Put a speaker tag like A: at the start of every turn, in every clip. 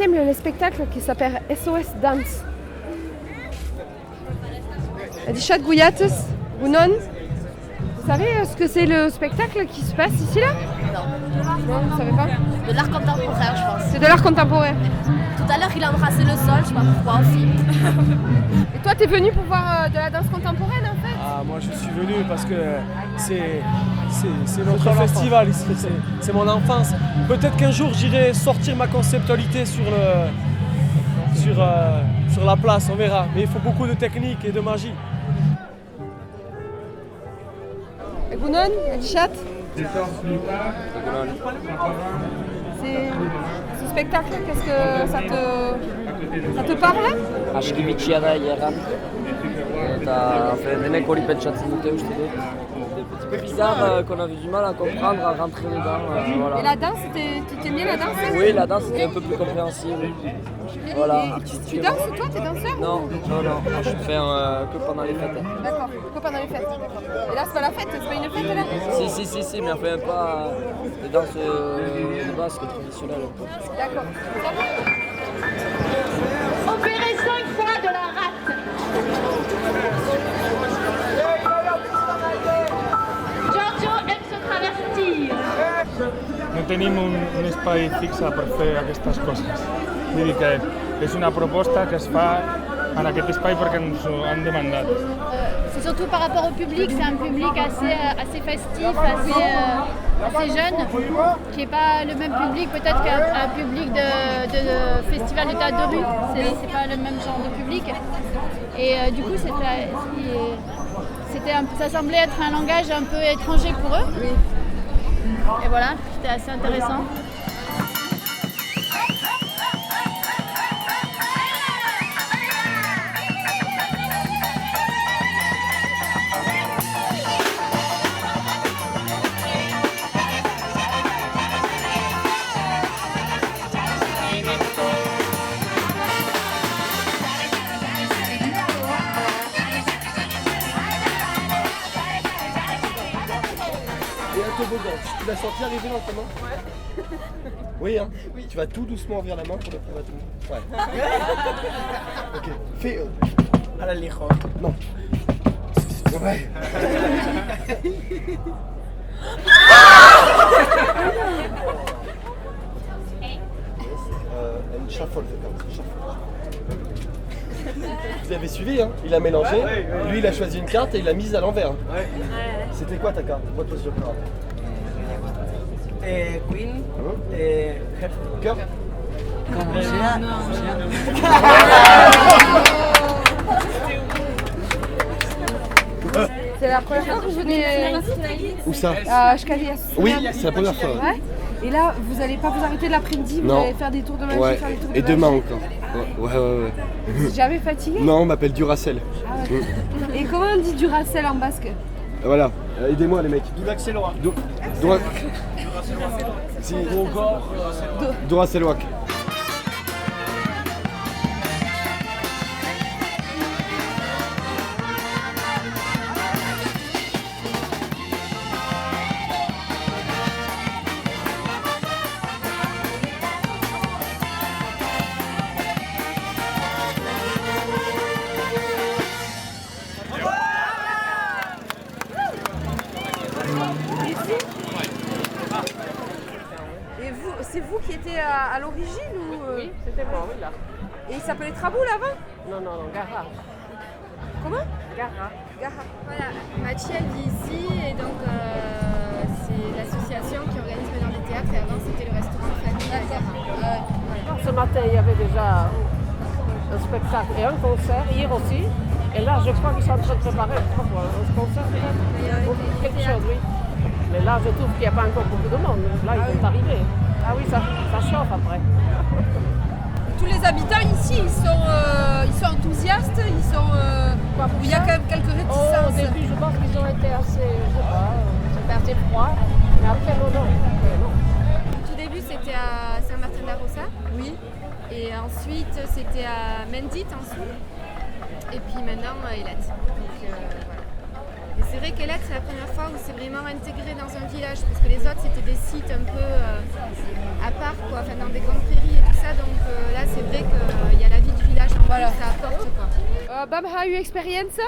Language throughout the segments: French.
A: aime le spectacle qui s'appelle SOS Dance. Adichat Gouyates, Gounon, vous savez ce que c'est le spectacle qui se passe ici là? Non, vous savez pas?
B: De l'art contemporain, je pense.
A: C'est de l'art contemporain.
B: Tout à l'heure, il a embrassé le sol, je sais pas pourquoi aussi.
A: Et toi, t'es venu pour voir de la danse contemporaine en fait?
C: Ah, moi je suis venu parce que c'est notre festival ici, c'est mon enfance. Peut-être qu'un jour j'irai sortir ma conceptualité sur la place, on verra. Mais il faut beaucoup de technique et de magie.
A: Et Gounon, Adichat? Ce spectacle, qu'est-ce que ça te parle?
D: Aski bitxia da hieran, eta denek hori pentsatzen dute uste dut. C'est un petit peu bizarre qu'on avait du mal à comprendre, à rentrer dedans. Voilà.
A: Et la danse, tu t'aimes bien la danse?
D: Oui, la danse était un peu plus compréhensible. Voilà.
A: Tu danses toi? T'es danseur?
D: Non, je fais que pendant les fêtes.
A: D'accord, que pendant les fêtes. Et là, c'est pas la fête, c'est pas une fête là?
D: Si, mais on fait un pas de danse de basque traditionnelle un peu.
A: D'accord.
E: Opérer 5 fois de la rate. Giorgio aime se travestir.
F: No tenim un espai fixe per fer aquestes coses. Vull dir que és una proposta que es fa en aquest espai perquè ens ho han demandat.
G: C'est surtout par rapport au public, c'est un public assez festif, assez jeune, qui n'est pas le même public peut-être qu'un public de festival de théâtre de rue. C'est pas le même genre de public. Et du coup, ça semblait être un langage un peu étranger pour eux. Et voilà, c'était assez intéressant.
H: Tu vas sentir arriver lentement? Ouais. Oui, hein? Oui. Tu vas tout doucement ouvrir la main pour le prendre à tout. Ouais. Ok. Fais. À la lijo. Non. Ouais. Une shuffle, Vous avez suivi, hein? Il a mélangé. Lui, il a choisi une carte et il l'a mise à l'envers. Ouais. C'était quoi ta carte? What was your card?
I: Queen,
H: Cœur.
A: C'est la première fois que je venais
H: Où ça?
A: à Shkalias.
H: Oui, c'est la première fois.
A: Ouais. Et là, vous n'allez pas vous arrêter de l'après-midi, vous allez faire des tours de magie, faire des tours de
H: et
A: magie.
H: demain encore. Ouais.
A: Vous êtes jamais fatigué?
H: Non, on m'appelle Duracell.
A: Ah ouais. Et comment on dit Duracell en basque?
H: Voilà, aidez-moi les mecs.
I: Duracellois.
H: Si. Duracellois.
A: C'est vous qui étiez à l'origine ou
J: Oui, c'était moi, oui, là.
A: Et il s'appelait Traboul avant?
J: Non, Gara.
A: Comment?
J: Gara.
K: Voilà, Mathie elle vit ici et donc c'est l'association qui organise maintenant des théâtres et avant c'était le restaurant famille à Gara.
J: Ce matin, il y avait déjà un spectacle et un concert, hier aussi. Et là, je crois qu'ils sont en train de préparer un concert peut-être. Quelque chose, oui. Mais là, je trouve qu'il n'y a pas encore beaucoup de monde. Là, ils vont arriver. Ah oui, ça chauffe après.
A: Tous les habitants ici, ils sont enthousiastes, il y a quand même quelques réticences.
J: Au début, je pense qu'ils ont été assez, je sais pas, c'était assez froid. Mais après, non.
K: Au tout début, c'était à Saint-Martin-de-la-Rosa.
A: Oui.
K: Et ensuite, c'était à Mendit, en dessous. Et puis maintenant, Eilat. Donc voilà. Et C'est vrai qu'Elette, c'est la première fois où c'est vraiment intégré dans un village, parce que les autres, c'était des sites un peu à part, quoi, enfin, dans des grandes prairies et tout ça. Donc là, c'est vrai qu'il y a la vie du village en plus, ça apporte, quoi.
A: Bam ha eu experiență?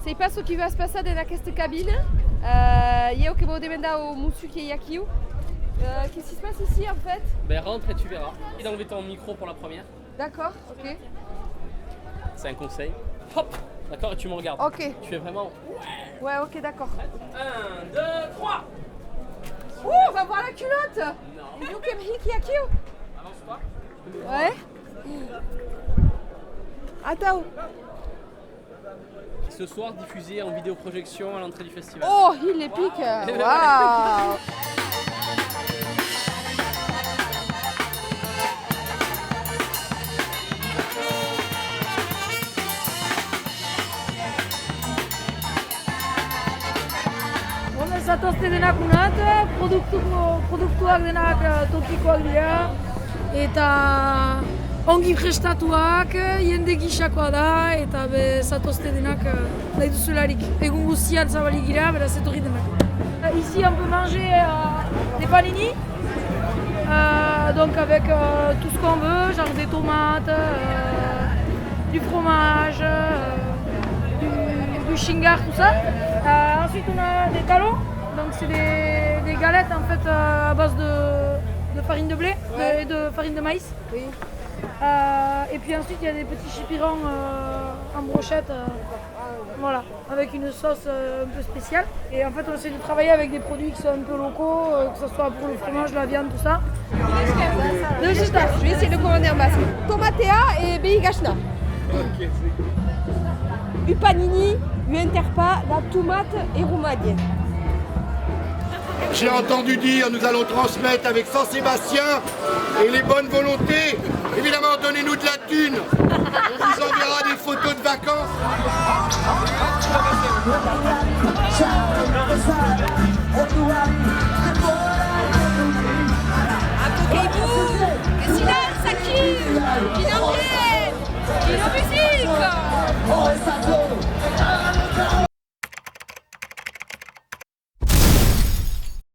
A: Să-i pas o que va se passer dans cette cabine. Eu que vou demandar au Moussu qui est aqui. Qu'est-ce qui se passe ici en fait?
I: Ben rentre et tu verras. Et d'enlever ton micro pour la première.
A: D'accord, ok.
I: C'est un conseil. Hop, d'accord, et tu me regardes.
A: Ok.
I: Tu fais vraiment.
A: Ouais, ok, d'accord.
I: 1, 2, 3.
A: On va voir la culotte.
I: Non.
A: You can hit aqui.
I: Avance-toi.
A: Ouais. Attends.
I: Ce soir diffusé en vidéoprojection à l'entrée du festival.
A: Oh, il est pique. Waouh.
L: Zatozte denak unat, produktuak denak tokikoak dira eta ongi prestatuak, jende gisakoa da eta zatozte denak nahi duzularik. Egun guztian zabalik gira, beraz etorri denak. Ici on peut manger des panini, donc avec tout ce qu'on veut, genre des tomates, du fromage, du shingar, tout ça. Ensuite on a des talons. Donc c'est des galettes en fait à base de farine de blé et de farine de maïs.
A: Oui.
L: Et puis ensuite il y a des petits chipirons en brochette, voilà, avec une sauce un peu spéciale. Et en fait on essaie de travailler avec des produits qui sont un peu locaux, que ce soit pour le fromage, la viande, tout ça.
A: Je vais essayer de commander en basque. Tomatea et beigashna. Upanini, uenterpa, la tomate et roumadie.
M: J'ai entendu dire, nous allons transmettre avec Saint-Sébastien et les bonnes volontés. Évidemment, donnez-nous de la thune. On vous enverra des photos de vacances.